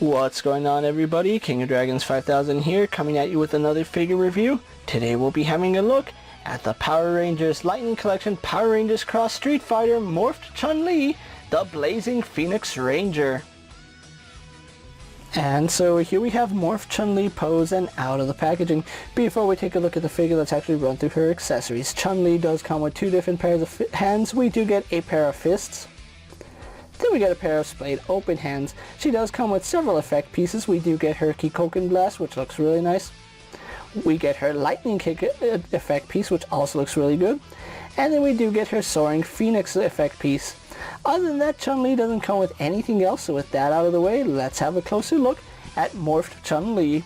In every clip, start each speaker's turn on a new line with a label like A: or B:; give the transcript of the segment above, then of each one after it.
A: What's going on, everybody? King of Dragons 5000 here, coming at you with another figure review. Today we'll be having a look at the Power Rangers Lightning Collection Power Rangers Cross Street Fighter Morphed Chun-Li, the Blazing Phoenix Ranger. And so here we have Morphed Chun-Li pose and out of the packaging. Before we take a look at the figure, let's actually run through her accessories. Chun-Li does come with two different pairs of hands. We do get a pair of fists. Then we get a pair of splayed open hands. She does come with several effect pieces. We do get her Kikoken Blast, which looks really nice. We get her Lightning Kick effect piece, which also looks really good. And then we do get her Soaring Phoenix effect piece. Other than that, Chun-Li doesn't come with anything else, so with that out of the way, let's have a closer look at Morphed Chun-Li.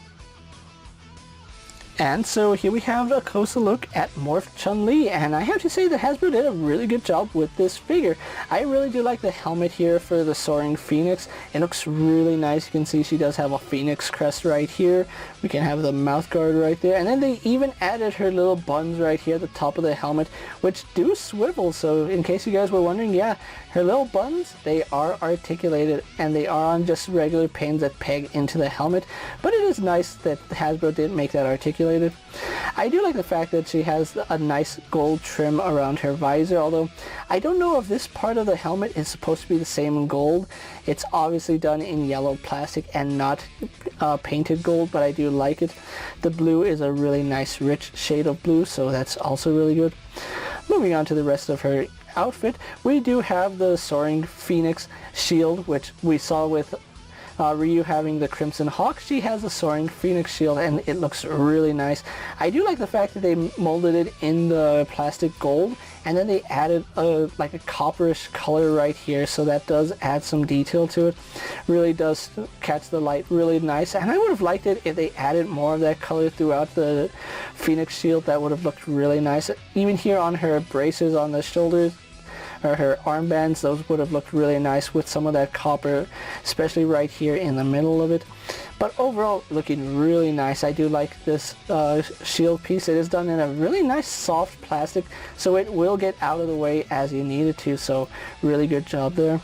A: And so here we have a closer look at Morphed Chun-Li, and I have to say that Hasbro did a really good job with this figure. I really do like the helmet here for the Soaring Phoenix. It looks really nice. You can see she does have a Phoenix crest right here. We can have the mouth guard right there, and then they even added her little buns right here at the top of the helmet, which do swivel. So in case you guys were wondering, yeah, her little buns, they are articulated, and they are on just regular pins that peg into the helmet, but it is nice that Hasbro did make that articulated. I do like the fact that she has a nice gold trim around her visor, although I don't know if this part of the helmet is supposed to be the same in gold. It's obviously done in yellow plastic and not painted gold, but I do like it. The blue is a really nice rich shade of blue, so that's also really good. Moving on to the rest of her outfit, we do have the Soaring Phoenix shield, which we saw with Ryu having the Crimson Hawk. She has a Soaring Phoenix shield, and it looks really nice. I do like the fact that they molded it in the plastic gold, and then they added like a copperish color right here, so that does add some detail to it. Really does catch the light really nice, and I would have liked it if they added more of that color throughout the Phoenix shield. That would have looked really nice. Even here on her braces on the shoulders, or her armbands, those would have looked really nice with some of that copper, especially right here in the middle of it. But overall, looking really nice. I do like this shield piece. It is done in a really nice soft plastic, so it will get out of the way as you need it to, so really good job there.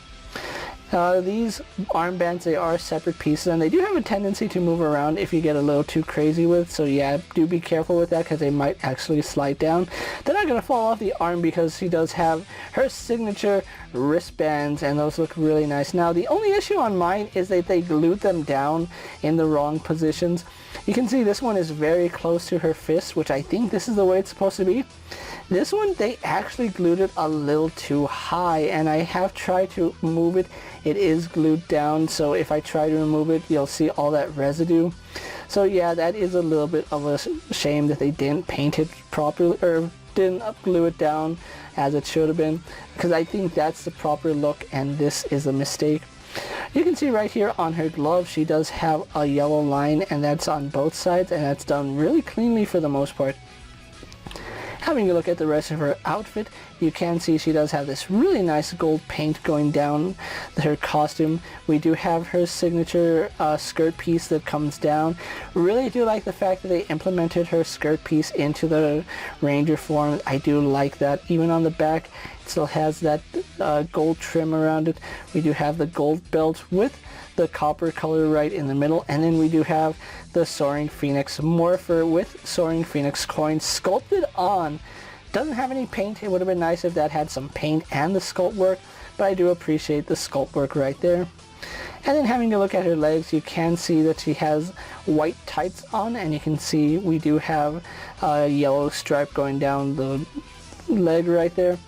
A: These armbands, they are separate pieces, and they do have a tendency to move around if you get a little too crazy with, so yeah, do be careful with that because they might actually slide down. They're not going to fall off the arm because she does have her signature wristbands, and those look really nice. Now, the only issue on mine is that they glued them down in the wrong positions. You can see this one is very close to her fist, which I think this is the way it's supposed to be. This one, they actually glued it a little too high, and I have tried to move it. It is glued down, so if I try to remove it, you'll see all that residue. So yeah, that is a little bit of a shame that they didn't paint it properly, or didn't glue it down as it should have been, because I think that's the proper look, and this is a mistake. You can see right here on her glove, she does have a yellow line, and that's on both sides, and that's done really cleanly for the most part. Having a look at the rest of her outfit, you can see she does have this really nice gold paint going down her costume. We do have her signature skirt piece that comes down. Really do like the fact that they implemented her skirt piece into the Ranger form. I do like that. Even on the back, it still has that gold trim around it. We do have the gold belt with the copper color right in the middle, and then we do have the Soaring Phoenix Morpher with Soaring Phoenix coins sculpted on. Doesn't have any paint. It would have been nice if that had some paint and the sculpt work, but I do appreciate the sculpt work right there. And then having a look at her legs, you can see that she has white tights on, and you can see we do have a yellow stripe going down the leg right there.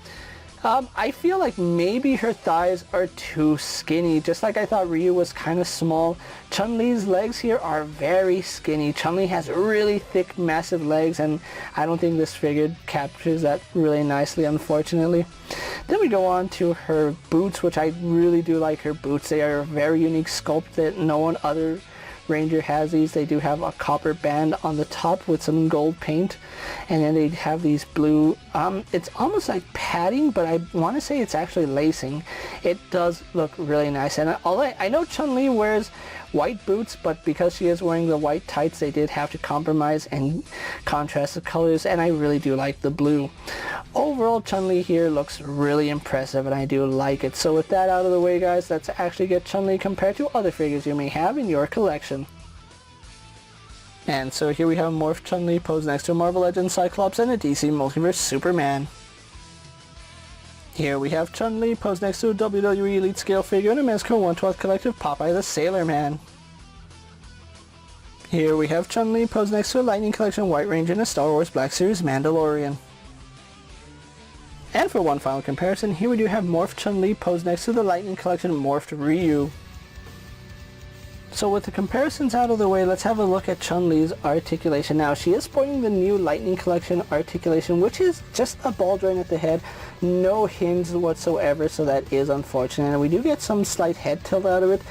A: I feel like maybe her thighs are too skinny, just like I thought Ryu was kind of small. Chun-Li's legs here are very skinny. Chun-Li has really thick, massive legs, and I don't think this figure captures that really nicely, unfortunately. Then we go on to her boots, which I really do like her boots. They are a very unique sculpt that no one other Ranger has these. They do have a copper band on the top with some gold paint, and then they have these blue, it's almost like padding, but I want to say it's actually lacing. It does look really nice, and although I know Chun-Li wears white boots, but because she is wearing the white tights, they did have to compromise and contrast the colors, and I really do like the blue. Overall, Chun-Li here looks really impressive, and I do like it. So with that out of the way, guys, let's actually get Chun-Li compared to other figures you may have in your collection. And so here we have Morphed Chun-Li posed next to Marvel Legends Cyclops and a DC Multiverse Superman. Here we have Chun-Li posed next to a WWE Elite Scale figure and a Mezco 1/12 Collective Popeye the Sailor Man. Here we have Chun-Li posed next to a Lightning Collection White Ranger and a Star Wars Black Series Mandalorian. And for one final comparison, here we do have Morphed Chun-Li posed next to the Lightning Collection Morphed Ryu. So with the comparisons out of the way, let's have a look at Chun-Li's articulation. Now, she is sporting the new Lightning Collection articulation, which is just a ball joint at the head, no hinge whatsoever, so that is unfortunate. And we do get some slight head tilt out of it,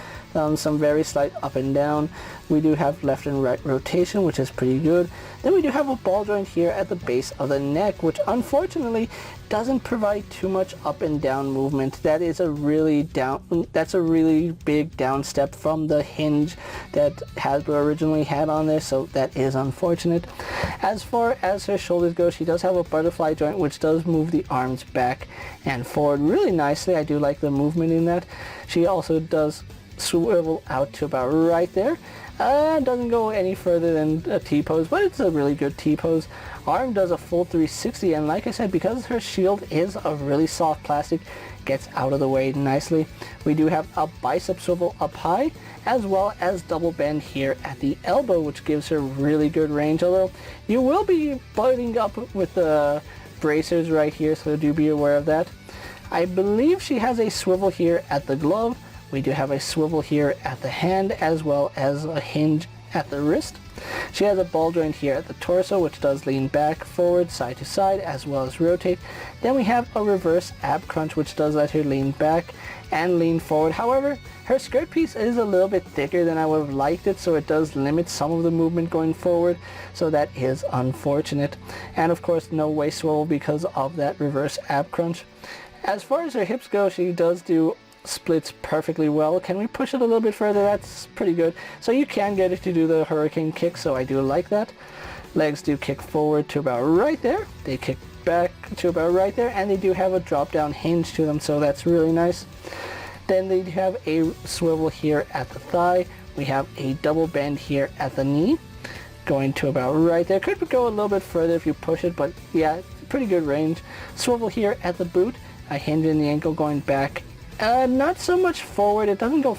A: some very slight up and down. We do have left and right rotation, which is pretty good. Then we do have a ball joint here at the base of the neck, which unfortunately doesn't provide too much up and down movement. That is a really big down step from the hinge that Hasbro originally had on there, so that is unfortunate. As far as her shoulders go, she does have a butterfly joint, which does move the arms back and forward really nicely. I do like the movement in that. She also does swivel out to about right there. Doesn't go any further than a T-pose, but it's a really good T-pose. Arm does a full 360, and like I said, because her shield is a really soft plastic, gets out of the way nicely. We do have a bicep swivel up high, as well as double bend here at the elbow, which gives her really good range, although you will be butting up with the bracers right here, so do be aware of that. I believe she has a swivel here at the glove. We do have a swivel here at the hand, as well as a hinge at the wrist. She has a ball joint here at the torso, which does lean back, forward, side to side, as well as rotate. Then we have a reverse ab crunch, which does let her lean back and lean forward. However, her skirt piece is a little bit thicker than I would have liked it, so it does limit some of the movement going forward, so that is unfortunate. And of course, no waist swivel because of that reverse ab crunch. As far as her hips go, she does do splits perfectly well. Can we push it a little bit further? That's pretty good. So you can get it to do the hurricane kick, so I do like that. Legs do kick forward to about right there. They kick back to about right there, and they do have a drop down hinge to them, so that's really nice. Then they have a swivel here at the thigh. We have a double bend here at the knee, going to about right there. Could go a little bit further if you push it, but yeah, pretty good range. Swivel here at the boot, a hinge in the ankle going back. Not so much forward. It doesn't go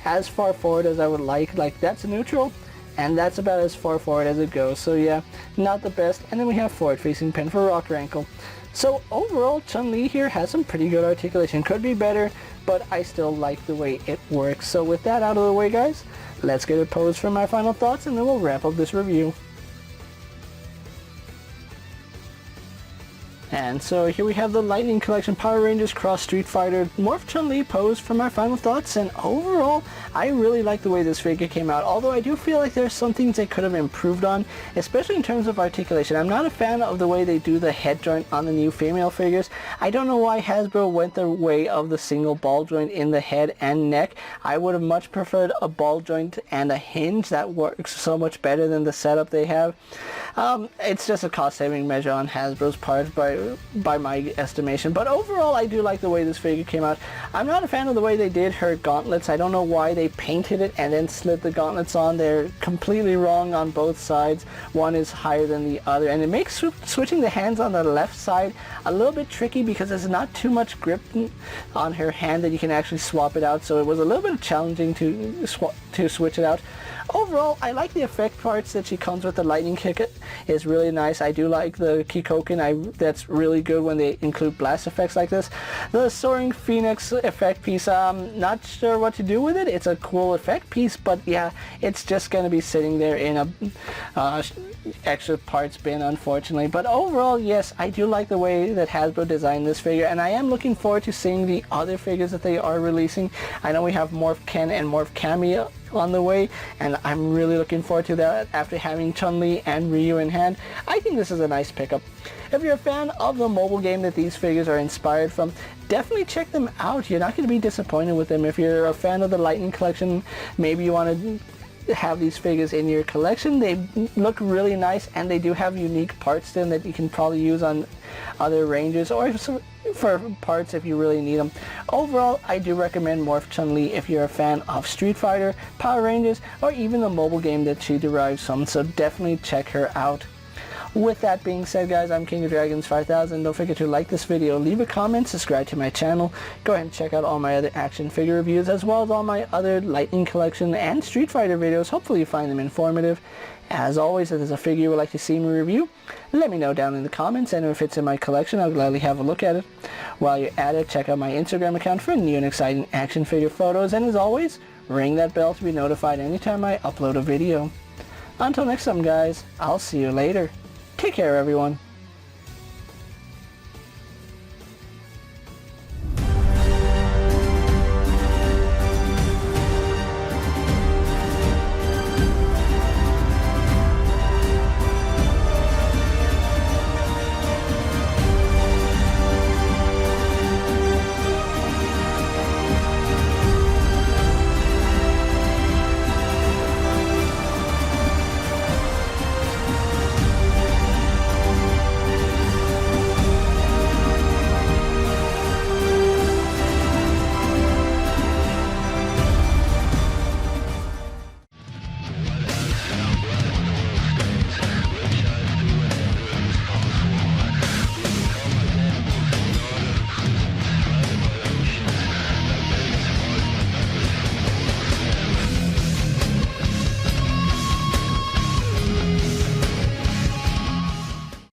A: as far forward as I would like. Like, that's neutral, and that's about as far forward as it goes. So yeah, not the best. And then we have forward facing pin for rocker ankle. So overall, Chun-Li here has some pretty good articulation. Could be better, but I still like the way it works. So with that out of the way, guys, let's get a pose for my final thoughts, and then we'll wrap up this review. And so here we have the Lightning Collection Power Rangers Cross Street Fighter Morphed Chun-Li pose for my final thoughts, and overall I really like the way this figure came out, although I do feel like there's some things they could have improved on, especially in terms of articulation. I'm not a fan of the way they do the head joint on the new female figures. I don't know why Hasbro went the way of the single ball joint in the head and neck. I would have much preferred a ball joint and a hinge. That works so much better than the setup they have. It's just a cost-saving measure on Hasbro's part by my estimation, but overall I do like the way this figure came out. I'm not a fan of the way they did her gauntlets. I don't know why they painted it and then slid the gauntlets on. They're completely wrong on both sides. One is higher than the other, and it makes switching the hands on the left side a little bit tricky because there's not too much grip on her hand that you can actually swap it out, so it was a little bit challenging to switch it out. Overall, I like the effect parts that she comes with. The lightning kick is really nice. I do like the Kikoken. That's really good when they include blast effects like this. The Soaring Phoenix effect piece, I'm not sure what to do with it. It's a cool effect piece, but yeah, it's just going to be sitting there in a extra parts bin, unfortunately. But overall, yes, I do like the way that Hasbro designed this figure, and I am looking forward to seeing the other figures that they are releasing. I know we have Morph Ken and Morph Cammy on the way, and I'm really looking forward to that after having Chun-Li and Ryu in hand. I think this is a nice pickup. If you're a fan of the mobile game that these figures are inspired from, definitely check them out. You're not going to be disappointed with them. If you're a fan of the Lightning collection, maybe you want to have these figures in your collection. They look really nice, and they do have unique parts to them that you can probably use on other ranges, or for parts if you really need them. Overall, I do recommend Morphed Chun-Li if you're a fan of Street Fighter, Power Rangers, or even the mobile game that she derives from, so definitely check her out. With that being said, guys, I'm King of Dragons 5000. Don't forget to like this video, leave a comment, subscribe to my channel. Go ahead and check out all my other action figure reviews, as well as all my other Lightning collection and Street Fighter videos. Hopefully you find them informative. As always, if there's a figure you would like to see me review, let me know down in the comments, and if it's in my collection, I'll gladly have a look at it. While you're at it, check out my Instagram account for new and exciting action figure photos, and as always, ring that bell to be notified anytime I upload a video. Until next time, guys, I'll see you later. Take care, everyone.